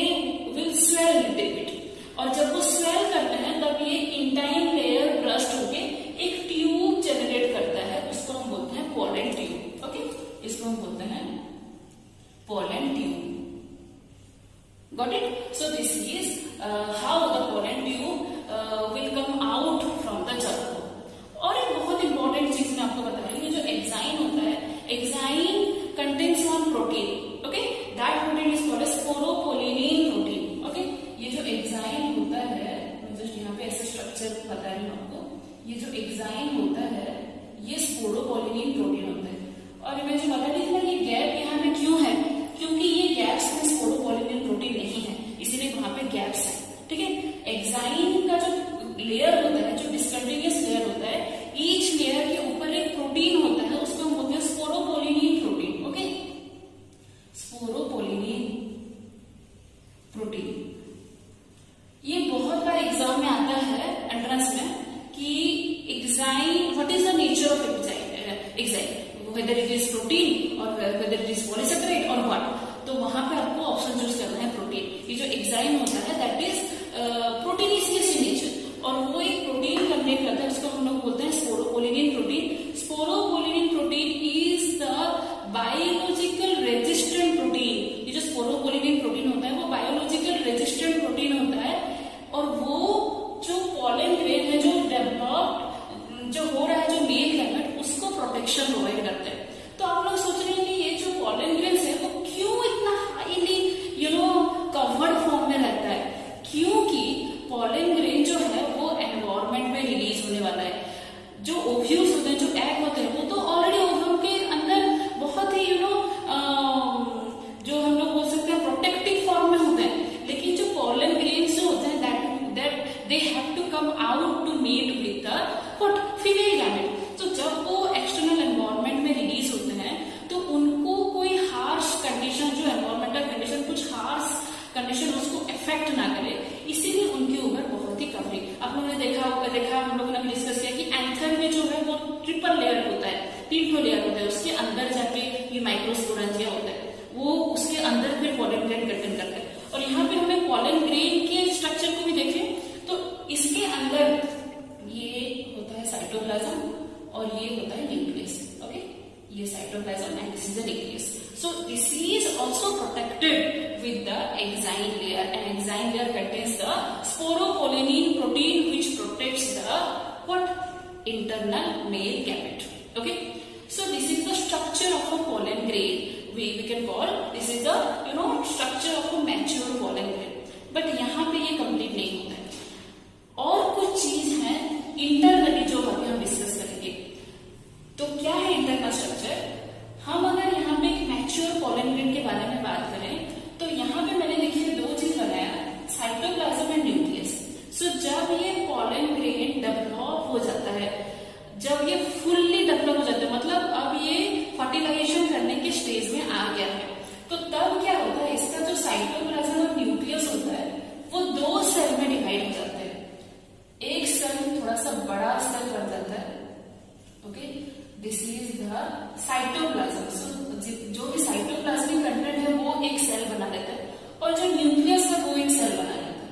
will swell little bit, और जब वो स्वेल करते हैं तब ये इंटाइन लेयर ब्रस्ट होके एक ट्यूब जनरेट करता है, उसको हम बोलते हैं पॉलन ट्यूब. ओके, इसको हम बोलते हैं pollen tube. Got it? So this is how the pollen tube will come out from the germ pore. और एक बहुत इंपॉर्टेंट चीज मैं आपको बता रही हूँ, जो एक्साइन होता है, exine contains one protein. Okay, that protein is called as sporopollenin protein. Okay, ये जो एक्साइन होता है, मैं जस्ट यहाँ पे ऐसे स्ट्रक्चर बता रही हूँ आपको. ये जो एक्साइन होता है ये स्पोरोपोलिनिन प्रोटीन होता है. और मैं जो बता रही थी ना, ये गैप यहाँ पे क्यों है, क्योंकि ये गैप्स में स्पोरोपोलिनिन प्रोटीन नहीं है, इसीलिए वहां पे गैप्स है. ठीक है, एक्साइन का जो लेयर होता है, जो डिस्कंटिन्यूअस लेयर होता है, ईच लेयर के ऊपर एक प्रोटीन होता है, उसको हम बोलते हैं sporopollenin protein. Okay, sporopollenin protein. ये बहुत बार एग्जाम में आता है एंट्रेंस में कि exine, what is the nature of exine, whether it is protein और वेदर इट इज पॉलीसेकेराइड और व्हाट. तो वहां पे आपको ऑप्शन चूज करना है प्रोटीन. ये जो एक्साइन होता है that is proteinaceous in nature और वो एक प्रोटीन कंटेन करता है, उसको हम लोग बोलते हैं sporopollenin protein. Sporopollenin protein is the biological resistant protein. ये जो स्पोरोपोलिनिन प्रोटीन होता है वो बायोलॉजिकल रेजिस्टेंट प्रोटीन होता है और वो जो पॉलन ग्रेन है जो डेवलप जो हो रहा है, जो मेल गैमेट, उसको प्रोटेक्शन प्रोवाइड करते हैं. तो आप लोग सोच रहे हैं कि ये जो पॉलन ग्रेन्स है वो क्यों इतना हाईली कवर्ड फॉर्म में रहता है? क्योंकि पॉलन ग्रेन जो है वो एनवायरमेंट में रिलीज होने वाला जो ओव्यूल्स होते हैं, जो एग होते हैं, वो तो ऑलरेडी ओवम के अंदर बहुत ही जो हम लोग बोल सकते हैं प्रोटेक्टिव फॉर्म में होते हैं, लेकिन जो पॉलन ग्रेन्स जो होते हैं that they have to come out to meet with the what female gamete. तो जब वो एक्सटर्नल एनवायरनमेंट में रिलीज होते हैं तो उनको कोई हार्श कंडीशन, जो एनवायरमेंटल कंडीशन, कुछ हार्श कंडीशन उसको इफेक्ट ना करे, इसीलिए उनकी उम्र बहुत ही कम हुई। आप लोगों ने देखा हम लोगों ने भी डिस्कस किया कि एंथर में जो है वो ट्रिपल लेयर होता है, 3 ठो लेयर होता है, उसके अंदर जाके ये माइक्रोस्पोरेंजिया होता है, वो उसके अंदर फिर पॉलन ग्रेन कंटेन करता है। और यहाँ पे हमें पॉलन ग्रेन के स्ट्रक्चर को भी देखें तो इसके अंदर ये होता है साइटोप्लाज्म और ये होता है न्यूक्लियस। ओके, ये cytoplasm and this is the nucleus. So this is also protected with the exine layer, and exine layer contains the sporopollenin protein which protects the what internal male gamete. Okay, so this is the structure of a pollen grain. We can call this is the structure of a mature pollen grain. But यहाँ पे ये complete नहीं होता है, और कुछ चीज है इंटरनली जो अभी हम डिस्कस करेंगे। तो क्या है इंटरनल स्ट्रक्चर? हम अगर यहाँ पे एक मैच्योर पॉलन ग्रेन के बारे में बात करें तो यहाँ पे मैंने देखिए 2 चीज बनाया, साइटोप्लाज्म एंड न्यूक्लियस। सो जब ये पॉलन ग्रेन डेवलप हो जाता है, जब ये फुल्ली डेवलप हो जाता है, मतलब अब ये फर्टिलाइजेशन करने के स्टेज में आ गया है, तो तब क्या होता है, इसका जो साइटोप्लाज्म और न्यूक्लियस होता है वो 2 सेल में डिवाइड हो जाते हैं। एक सेल थोड़ा सा बड़ा सेल बन जाता है। Okay, this is the cytoplasm. So जो भी साइटोप्लाज्मिक कंटेंट है वो एक सेल बना देता है, और जो न्यूक्लियस है वो एक सेल बना देता है।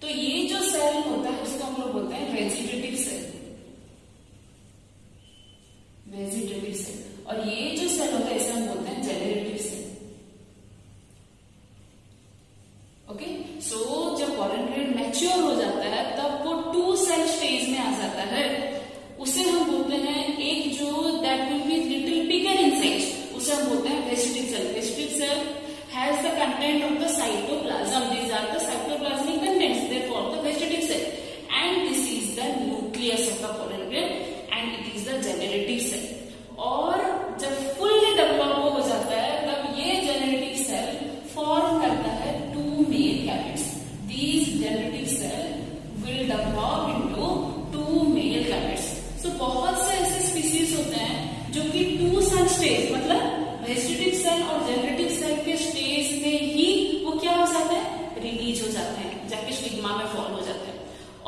तो ये जो सेल होता है उसको हम लोग बोलते हैं वेजिटेटिव सेल, वेजिटेटिव सेल। और ये जो सेल होता है इसे हम बोलते हैं जेनरेटिव सेल। ओके, सो जब पॉलन ग्रेन मैच्योर हो जाता है तब वो 2 सेल स्टेज में आ जाता है। उसे हम बोलते हैं, एक जो that will be little bigger in size, उसे हम बोलते हैं vegetative cell. Vegetative cell has the content of the cytoplasm, these are the cytoplasmic contents, they form the vegetative cell, and this is the nucleus of the pollen grain and it is the generative cell. और जब fully develop हो जाता है तब ये generative cell form करता है 2 male gametes. These generative cell will develop into 2 male gametes. तो बहुत से ऐसे स्पीसीज होते हैं जो कि 2 सेल स्टेज, मतलब वेजिटेटिव सेल और जेनरेटिव सेल के स्टेज में ही वो क्या हो जाते हैं, रिलीज हो जाते हैं, जाके स्टिग्मा में फॉल हो जाते हैं।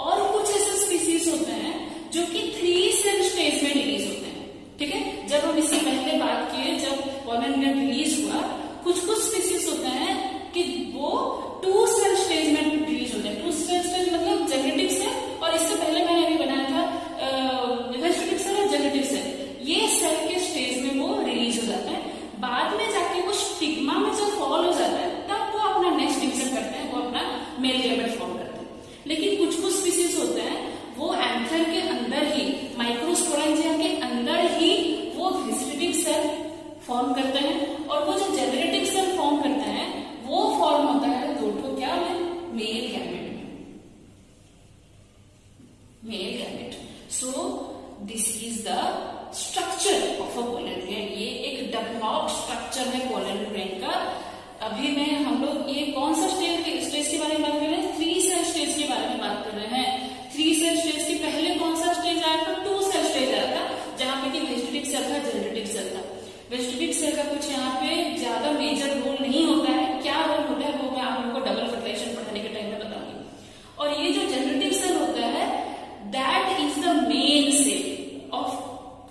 और कुछ ऐसे स्पीसीज होते हैं जो कि 3 सेल स्टेज में रिलीज होते हैं। ठीक है, जब हम इससे पहले बात किए, जब पॉलन ग्रेन रिलीज हुआ, कुछ स्पीसीज होते हैं कि वो 2 सेल स्टेज में रिलीज होते हैं। 2 सेल स्टेज मतलब जेनरेटिव सेल, और इससे पहले मैंने अभी बनाया था वेजिटेटिव सेल और जेनरेटिव सेल। ये सेल के स्टेज में वो रिलीज हो जाता है, बाद में जाके वो स्टिग्मा में जब फॉल हो जाता है तब वो अपना नेक्स्ट डिवीजन करते हैं, वो अपना मेल गैमेट फॉर्म करते हैं। लेकिन कुछ स्पीसीज होते हैं वो एंथर के अंदर ही, माइक्रोस्पोरेंजिया के अंदर ही वो वेजिटेटिव सेल फॉर्म करते हैं, और वो जो जेनरेटिव सेल फॉर्म करते हैं वो फॉर्म होता है 2 ठो क्या में, मेल गैमेट में, male gamete. So this is the structure of a pollen grain. ये एक डेवलप्ड स्ट्रक्चर है पॉलन ग्रेन का। अभी हम लोग ये कौन सा स्टेज के बारे में बात कर रहे हैं, 3 सेल स्टेज के बारे में बात कर रहे हैं। 3 सेल स्टेज के पहले कौन सा स्टेज आया था, 2 सेल स्टेज आया था, जहां पे कि वेजिटेटिव सेल था, जेनरेटिव सेल था। वेजिटेटिव सेल का कुछ यहाँ पे ज्यादा मेजर रोल नहीं होता है, क्या रोल होता है वो मैं आप लोगों को डबल फर्टिलाइजेशन पढ़ाने के टाइम में बताऊंगी। और ये जो जेनरेटिव सेल होता है that is the main cell of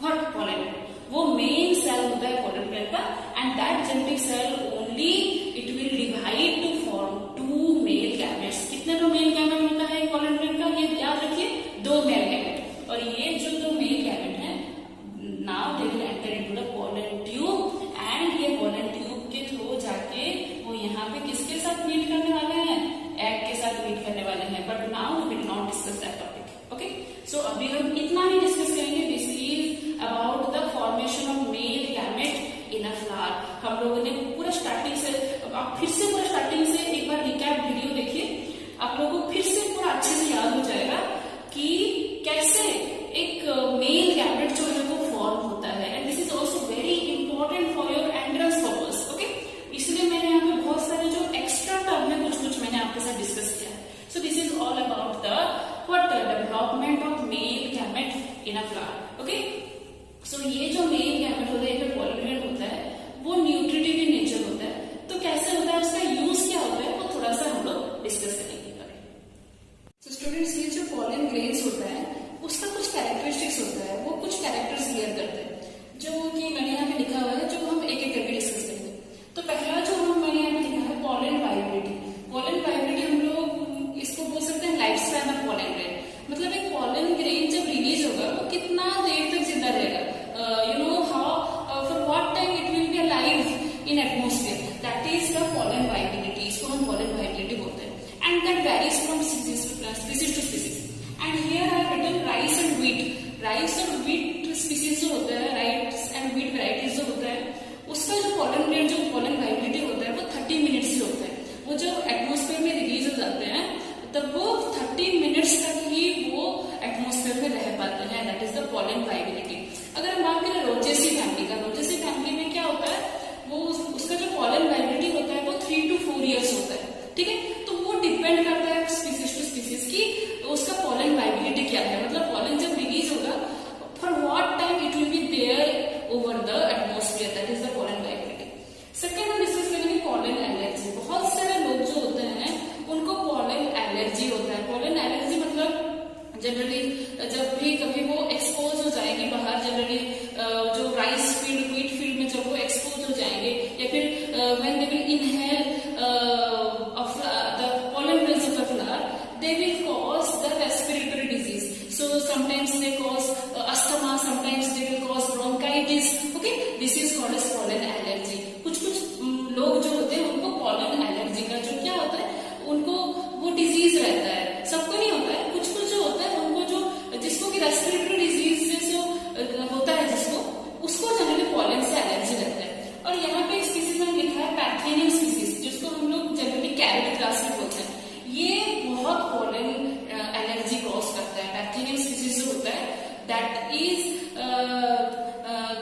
what pollen grain, वो मेन सेल होता है पॉलन ग्रेन का, and that genetic cell only it will divide to form 2 male gametes. कितने 2 मेल गैमेट होता है पॉलन ग्रेन का, ये याद रखिए, 2 मेल गैमेट। और ये जो 2 मेल गैमेट है, now they will enter into the pollen tube, and ये पॉलन ट्यूब के थ्रू जाके वो यहाँ पे किसके साथ मीट करने वाले हैं, फ्लावर। ओके, सो ये जो मेल गैमेट होता है, पॉलन ग्रेन होता है, वो न्यूट्रिटिव इन नेचर होता है। तो कैसे होता है, उसका यूज क्या होता है, वो थोड़ा सा हम लोग डिस्कस करेंगे। तो स्टूडेंट्स, ये जो पॉलन ग्रेन्स होता है उसका कुछ कैरेक्टरिस्टिक्स होता है, वो कुछ कैरेक्टर्स क्लियर करते हैं, जो कि मैंने यहाँ पे लिखा हुआ है, जो हम एक एक करके डिस्कस करेंगे। तो पहला जो मैंने यहाँ पे लिखा है पॉलन वाइब्रेटी। पॉलन वाइब्रेटी हम लोग इसको बोल सकते हैं life span of pollen grain. मतलब एक पॉलन ग्रेन जब रिलीज होगा वो कितना देर तक जिंदा रहेगा, you know how for what time it will be alive in atmosphere, that is the pollen viability. इसको हम पॉलन वाइब्रेटी बोलते हैं। And that varies from species to species. And here I have written rice and wheat. Rice और wheat species जो होता है, rice and wheat varieties जो होता है, उसका जो पॉलन ग्रेन, जो पॉलन वाइब्रेटी होता है, वो 30 मिनट्स से होता है। वो जब एटमॉस्फेयर में रिलीज हो जाते हैं तब वो 30 मिनट्स तक ही वो एटमॉस्फेयर में रह पाते हैं, दैट इज द पॉलन वाइब्रेटी। अगर हम बात करें रोजेसी फैमिली का, रोजेसी फैमिली में क्या होता है, वो उसका जो पॉलन वाइब्रेटी होता है वो 3 to 4 years होता है। ठीक है, तो वो डिपेंड करता है स्पीसीज टू स्पीसीज की उसका पॉलन वाइब्रेटी क्या है। मतलब पॉलन जब रिलीज होगा for what time it will be there over the atmosphere, that is the pollen viability. Second हम डिस्कस करेंगे पॉलन एलर्जी। बहुत सारे लोग जो होते हैं उनको पॉलन एलर्जी होता है। पॉलन एलर्जी मतलब जनरली जब भी कभी वो एक्सपोज हो जाएंगे बाहर, जनरली जो राइस फील्ड, व्हीट फील्ड में जब वो एक्सपोज हो जाएंगे, या फिर when they will inhale the pollen grains of a flower, they will cause the respiratory disease. So sometimes they cause asthma, sometimes they will cause bronchitis. Okay, this is called as pollen allergy. कुछ लोग जो होते हैं उनको pollen allergy का जो क्या होता है, उनको वो डिजीज रहता है। सबको नहीं होता है, कुछ जो होता है उनको, जो जिसको कि रेस्पिरेटरी डिजीज जो होता है जिसको, उसको जनरली पॉलन से एलर्जी रहता है। और यहाँ पे स्पीसीज में लिखा है पैथेनियम स्पीसीज, जिसको हम लोग जनरली कैरेट क्लास में बोलते हैं। ये बहुत पॉलन एलर्जी कॉज करता है। पैथेनियम स्पीसीज जो होता है that is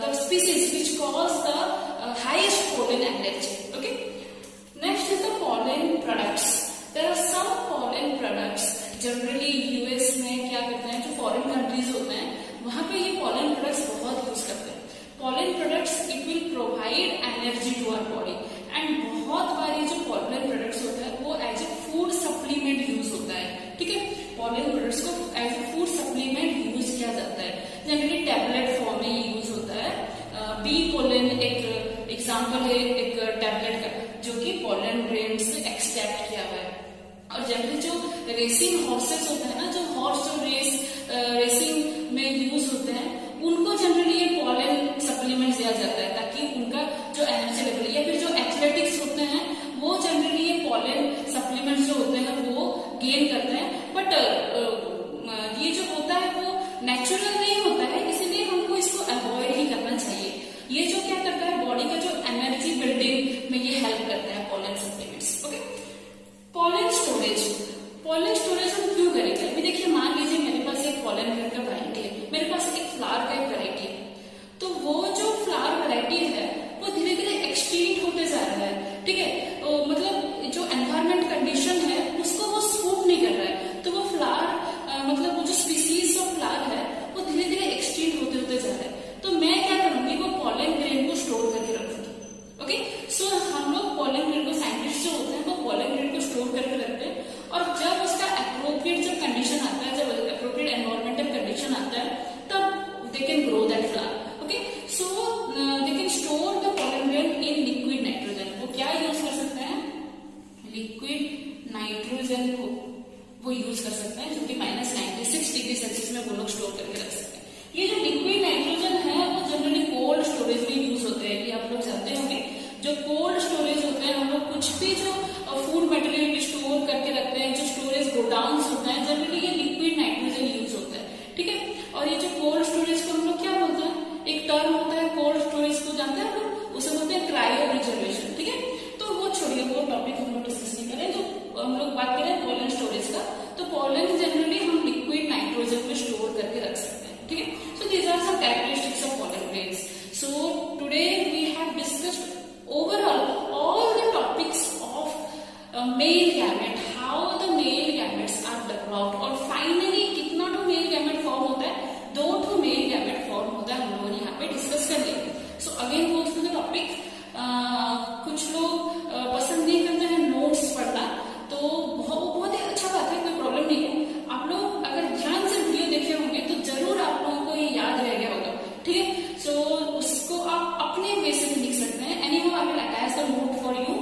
the species which cause the highest pollen allergy. Okay, next is the pollen products. There are some pollen products, generally US में क्या करते हैं, जो फॉरेन कंट्रीज होते हैं वहां पे ये पॉलन प्रोडक्ट्स बहुत यूज करते हैं। Pollen products it will provide energy to our body. And बहुत बार ये जो पॉलन प्रोडक्ट्स होता है वो as a food supplement use होता है। ठीक है, पॉलन प्रोडक्ट्स को as a food supplement use किया जाता है, जनरली टैबलेट फॉर्म में यूज होता है। बी पोलन एक एग्जाम्पल है एक टैबलेट का, जो कि पॉलन ग्रेन से एक्सट्रैक्ट किया हुआ है। और जनरली जो रेसिंग हॉर्सेस होते हैं ना, जो हॉर्स जो रेसिंग में यूज होते हैं, उनको जनरली ये पॉलन सप्लीमेंट दिया जाता है ताकि उनका जो एनर्जी लेवल, या फिर जो एथलेटिक्स होते हैं वो जनरली ये पॉलन सप्लीमेंट जो होते हैं वो गेन करते हैं। बट ये जो होता है वो नेचुरल नहीं होता है, इसीलिए हमको इसको अवॉइड ही करना चाहिए। ये जो क्या करता है, बॉडी का जो एनर्जी बिल्डिंग में ये हेल्प करता है pollen supplements. Okay, pollen storage. Pollen storage हम क्यों करेंगे? अभी देखिए, मान लीजिए मेरे पास एक पॉलन ग्रेन का वैरायटी है, मेरे पास एक फ्लावर का एक वैरायटी है, तो वो जो फ्लावर वैरायटी है वो धीरे धीरे एक्सटिंक्ट होते जा रहा है। ठीक है, तो मतलब जो एनवायरमेंट कंडीशन है उसको वो सूट नहीं कर रहा है, तो वो फ्लावर मतलब वो जो स्पीसीज ऑफ फ्लावर है वो धीरे धीरे एक्सटिंक्ट होते जा रहा है। तो मैं क्या करूंगी, वो पॉलन ग्रेन को स्टोर करके रखूंगी। ओके, सो हम लोग पॉलन ग्रेन को, साइंटिस्ट जो होते हैं वो पॉलन ग्रेन को स्टोर करके रखते हैं, और जब उसका अप्रोप्रिएट जब कंडीशन आता है, जब अप्रोप्रिएट एनवायरमेंटल कंडीशन आता है, तब they can grow that flower. Okay, so they can store the pollen grain in liquid nitrogen. वो क्या यूज कर सकते हैं, लिक्विड नाइट्रोजन को वो यूज कर सकते हैं, जो कि -96 डिग्री सेल्सियस में वो लोग स्टोर करके रख सकते हैं। ये जो लिक्विड नाइट्रोजन है वो जनरली कोल्ड स्टोरेज में यूज होते हैं, ये आप लोग जानते होंगे। जो कोल्ड स्टोरेज होते हैं, हम लोग कुछ भी जो फूड मटेरियल भी स्टोर करके रखते हैं, जो स्टोरेज गोडाउन्स होते हैं, जनरली ये लिक्विड नाइट्रोजन यूज होता है। ठीक है, और ये जो कोल्ड स्टोरेज को हम लोग क्या बोलते हैं, एक टर्म होता है कोल्ड स्टोरेज को, जानते हैं हम लोग, उसे बोलते हैं क्रायो प्रिजर्वेशन। ठीक है, तो वो छोड़िए, वो टॉपिक हम लोग डिस्कस नहीं करें। जो हम लोग बात करें पॉलन स्टोरेज का, तो पॉलन जनरली हम लिक्विड नाइट्रोजन में स्टोर करके रख सकते हैं। ठीक है, so these are some characteristics of pollen grains. So today we have discussed overall all the topics of male gamete, how the male gametes are developed, और finally कितना तो male gamete form होता है, 2 male gamete again go through the topic. कुछ लोग पसंद नहीं करते हैं नोट्स पढ़ना, तो बहुत ही अच्छा बात है, कोई प्रॉब्लम नहीं है. आप लोग अगर ध्यान से वीडियो देखे होंगे तो जरूर आप लोगों को ये याद रह गया होगा. ठीक है, सो उसको आप अपने वे से भी लिख सकते हैं. Anyhow I will attach the note for you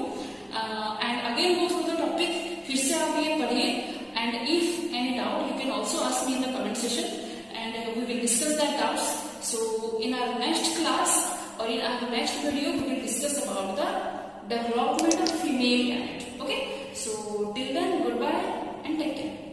and again go through the topic. फिर से आप ये पढ़िए and if any doubt you can also ask me in the comment session and we will discuss that doubts. So in our next class or in our next video, we will discuss about the development of female cat. Okay. So till then, goodbye and take care.